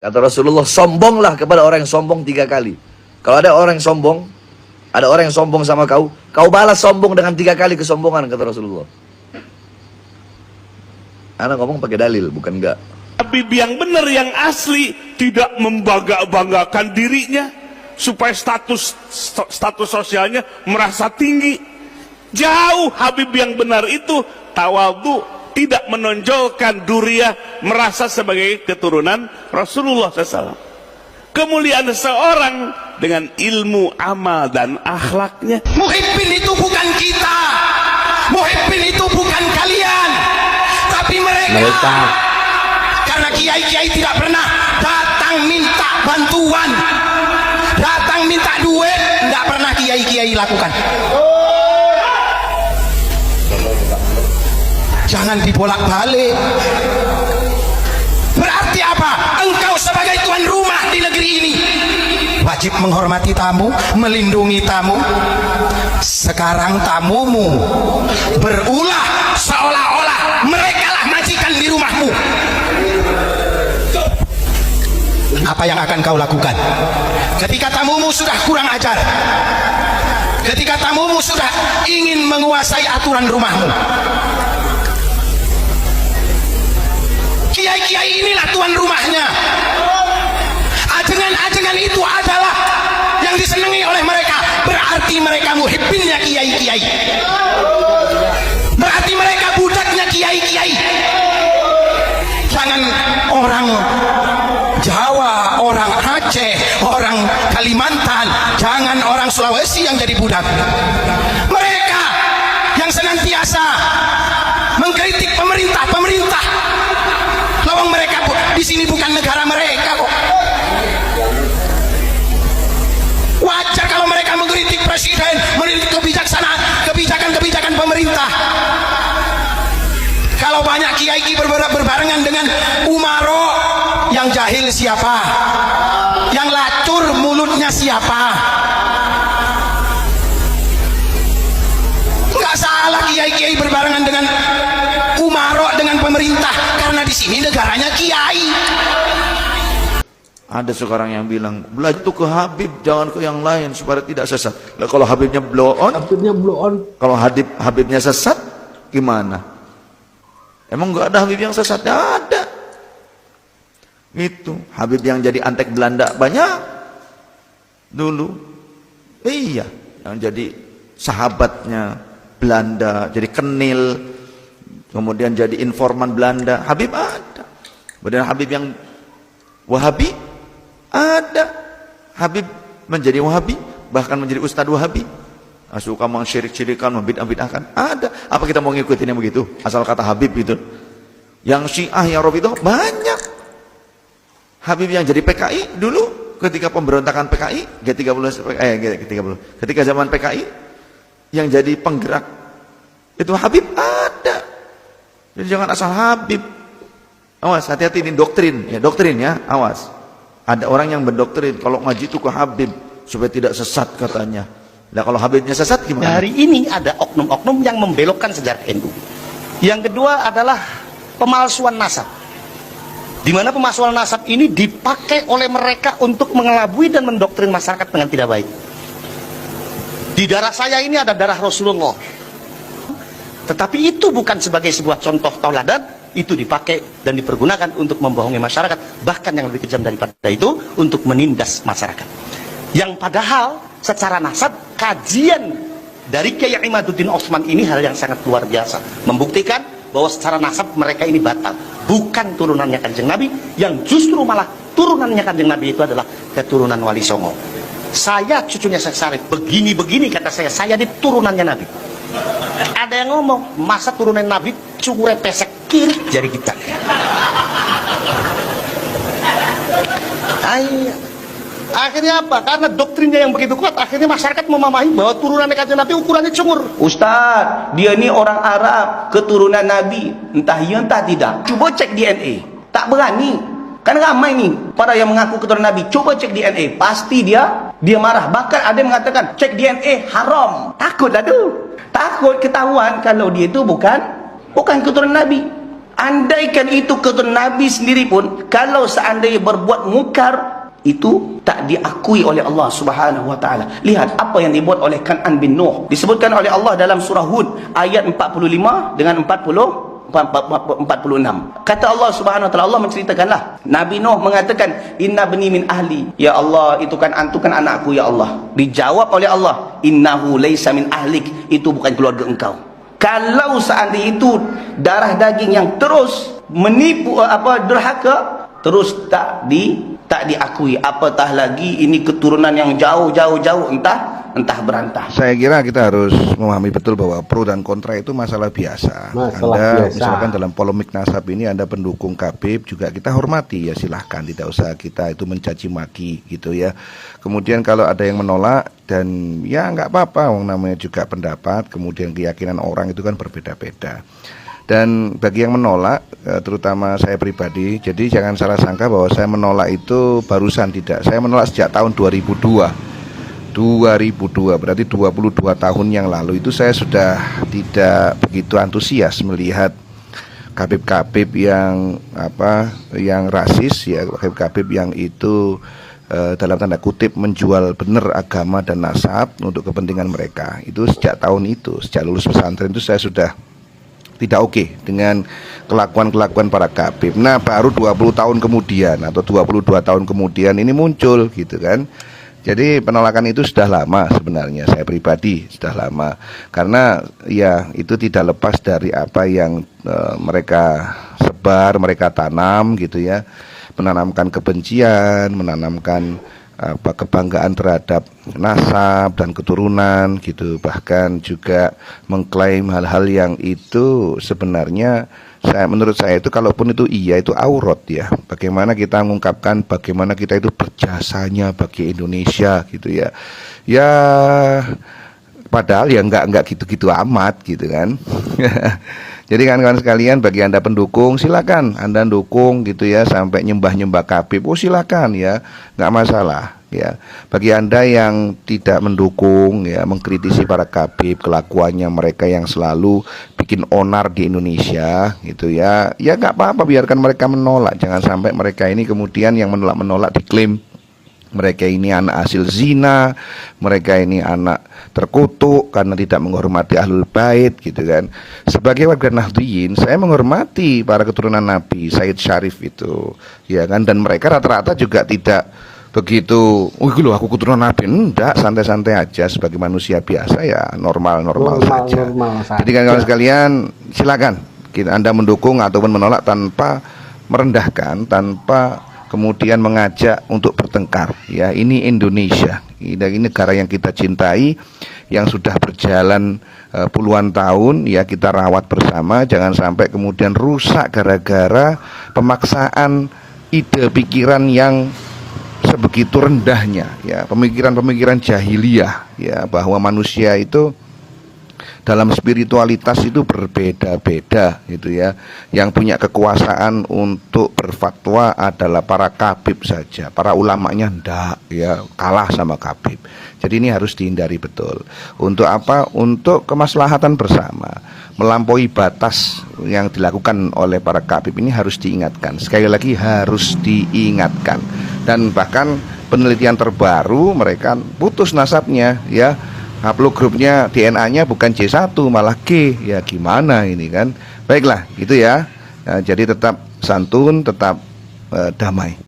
Kata Rasulullah, sombonglah kepada orang yang sombong 3 kali. Kalau ada orang yang sombong sama kau, kau balas sombong dengan 3 kali kesombongan, kata Rasulullah. Anak ngomong pakai dalil, bukan enggak. Habib yang benar, yang asli, tidak membangga-banggakan dirinya supaya status sosialnya merasa tinggi. Jauh Habib yang benar itu tawadhu, tidak menonjolkan duriah, merasa sebagai keturunan Rasulullah SAW. Kemuliaan seseorang dengan ilmu, amal, dan akhlaknya. Muhibbin itu bukan kita, muhibbin itu bukan kalian, tapi mereka. Karena kiai-kiai tidak pernah datang minta bantuan, datang minta duit, tidak pernah kiai-kiai lakukan. Jangan dibolak-balik. Berarti apa? Engkau sebagai tuan rumah di negeri ini wajib menghormati tamu, melindungi tamu. Sekarang tamumu berulah seolah-olah mereka lah majikan di rumahmu. Apa yang akan kau lakukan ketika tamumu sudah kurang ajar, ketika tamumu sudah ingin menguasai aturan rumahmu? Kiai-kiai inilah tuan rumahnya. Ajengan-ajengan itu adalah yang disenangi oleh mereka. Berarti mereka muhibbinnya kiai-kiai. Berarti mereka budaknya kiai-kiai. Jangan orang Jawa, orang Aceh, orang Kalimantan, jangan orang Sulawesi yang jadi budak. Mereka yang senantiasa mengkritik pemerintah. Lawang mereka di sini bukan negara mereka kok. Wajar kalau mereka mengkritik presiden, mengkritik kebijakan pemerintah. Kalau banyak kiai berbarengan dengan umaro, yang jahil siapa? Yang lacur mulutnya siapa? Enggak salah kiai-kiai berbarengan dengan umaro, dengan pemerintah, karena di sini negaranya kiai. Ada sekarang yang bilang, belajar ke Habib, jangan ke yang lain supaya tidak sesat. Nah, kalau Habibnya blow on, kalau Habibnya sesat, gimana? Emang nggak ada Habib yang sesat? Ada. Itu Habib yang jadi antek Belanda banyak dulu. Iya, yang jadi sahabatnya Belanda, jadi kenil, kemudian jadi informan Belanda. Habib ada. Kemudian Habib yang Wahabi ada. Habib menjadi Wahabi, bahkan menjadi Ustadz Wahabi. Suka mensyirik-syirikan, membid'ah-bid'ahkan. Ada. Apa kita mau ngikutin yang begitu? Asal kata Habib gitu. Yang Syiah, yang Rafidhah banyak. Habib yang jadi PKI dulu ketika pemberontakan PKI G30, ketika zaman PKI yang jadi penggerak itu Habib ada. Jadi jangan asal Habib. Awas, hati-hati ini doktrin ya, awas. Ada orang yang berdoktrin kalau ngaji itu ke Habib supaya tidak sesat katanya. Nah, kalau Habibnya sesat gimana? Hari ini ada oknum-oknum yang membelokkan sejarah NU. Yang kedua adalah pemalsuan nasab, di mana pemalsuan nasab ini dipakai oleh mereka untuk mengelabui dan mendoktrin masyarakat dengan tidak baik. Di darah saya ini ada darah Rasulullah, tetapi itu bukan sebagai sebuah contoh tauladan. Itu dipakai dan dipergunakan untuk membohongi masyarakat, bahkan yang lebih kejam daripada itu untuk menindas masyarakat. Yang padahal secara nasab, kajian dari Kiai Imaduddin Osman ini hal yang sangat luar biasa, membuktikan bahwa secara nasab mereka ini batal, bukan turunannya Kanjeng Nabi, yang justru malah turunannya Kanjeng Nabi itu adalah keturunan Wali Songo. Saya cucunya Syekh Syarif, begini-begini kata saya ini turunannya Nabi. Ada yang ngomong, masa turunan Nabi cure pesek kiri jari kita. Akhirnya apa? Karena doktrinnya yang begitu kuat, akhirnya masyarakat memahami bahwa turunan Kanjeng Nabi ukurannya cungur. Ustaz, dia ini orang Arab, keturunan Nabi. Entah iya entah tidak. Coba cek DNA. Tak berani. Kan ramai nih para yang mengaku keturunan Nabi. Coba cek DNA. Pasti dia marah. Bahkan ada yang mengatakan cek DNA haram. Takut lah tu. Takut ketahuan kalau dia itu bukan keturunan Nabi. Andaikan itu keturunan Nabi sendiri pun, kalau seandainya berbuat mungkar, itu tak diakui oleh Allah Subhanahu wa taala. Lihat apa yang dibuat oleh Kan'an bin Nuh. Disebutkan oleh Allah dalam surah Hud ayat 45 dengan 46. Kata Allah Subhanahu wa taala, Allah menceritakanlah, Nabi Nuh mengatakan, inna bani min ahli. Ya Allah, itu kan antu kan anakku ya Allah. Dijawab oleh Allah, innahu laisa min ahlik, itu bukan keluarga engkau. Kalau seandainya itu darah daging yang terus menipu derhaka, terus tak diakui, apatah lagi ini keturunan yang jauh entah berantah. Saya kira kita harus memahami betul bahwa pro dan kontra itu masalah biasa. Anda misalkan dalam polemik nasab ini Anda pendukung Khabib, juga kita hormati, ya silahkan, tidak usah kita itu mencaci maki gitu ya. Kemudian kalau ada yang menolak, dan ya nggak apa-apa, namanya juga pendapat, kemudian keyakinan orang itu kan berbeda-beda. Dan bagi yang menolak, terutama saya pribadi, jadi jangan salah sangka bahwa saya menolak itu barusan, tidak. Saya menolak sejak tahun 2002, berarti 22 tahun yang lalu itu saya sudah tidak begitu antusias melihat Khabib-Khabib yang yang rasis ya, Khabib-Khabib yang itu dalam tanda kutip menjual benar agama dan nasab untuk kepentingan mereka. Itu sejak tahun itu, sejak lulus pesantren itu saya sudah tidak oke dengan kelakuan-kelakuan para Khabib. Nah, baru 20 tahun kemudian atau 22 tahun kemudian ini muncul gitu kan. Jadi penolakan itu sudah lama sebenarnya, saya pribadi sudah lama. Karena ya itu tidak lepas dari apa yang mereka sebar, mereka tanam gitu ya. Menanamkan kebencian, menanamkan kebanggaan terhadap nasab dan keturunan gitu, bahkan juga mengklaim hal-hal yang itu sebenarnya menurut saya itu kalaupun itu iya, itu aurat ya. Bagaimana kita mengungkapkan bagaimana kita itu berjasanya bagi Indonesia gitu ya. Ya padahal ya enggak gitu-gitu amat gitu kan. Jadi kawan-kawan sekalian, bagi Anda pendukung, silakan Anda dukung gitu ya, sampai nyembah-nyembah Khabib, silakan ya, nggak masalah ya. Bagi Anda yang tidak mendukung ya, mengkritisi para Khabib, kelakuannya mereka yang selalu bikin onar di Indonesia gitu ya, ya nggak apa-apa, biarkan mereka menolak. Jangan sampai mereka ini kemudian yang menolak diklaim mereka ini anak hasil zina, mereka ini anak terkutuk karena tidak menghormati ahlul bait gitu kan. Sebagai warga Nahdliyin, saya menghormati para keturunan Nabi, Said Syarif itu ya kan, dan mereka rata-rata juga tidak begitu, aku keturunan Nabi, enggak, santai-santai aja sebagai manusia biasa ya, normal saja. Jadi kawan-kawan sekalian, silakan Anda mendukung ataupun menolak tanpa merendahkan, tanpa kemudian mengajak untuk bertengkar ya. Ini Indonesia, ini negara yang kita cintai, yang sudah berjalan puluhan tahun ya, kita rawat bersama. Jangan sampai kemudian rusak gara-gara pemaksaan ide pikiran yang sebegitu rendahnya ya, pemikiran-pemikiran jahiliyah ya, bahwa manusia itu dalam spiritualitas itu berbeda-beda gitu ya. Yang punya kekuasaan untuk berfatwa adalah para Khabib saja, para ulamanya ndak ya, kalah sama Khabib. Jadi ini harus dihindari betul. Untuk apa? Untuk kemaslahatan bersama. Melampaui batas yang dilakukan oleh para Khabib ini harus diingatkan. Sekali lagi harus diingatkan. Dan bahkan penelitian terbaru mereka putus nasabnya ya. Haplogrupnya, DNA-nya bukan C1 malah G, ya gimana ini kan. Baiklah gitu ya. Jadi tetap santun, tetap damai.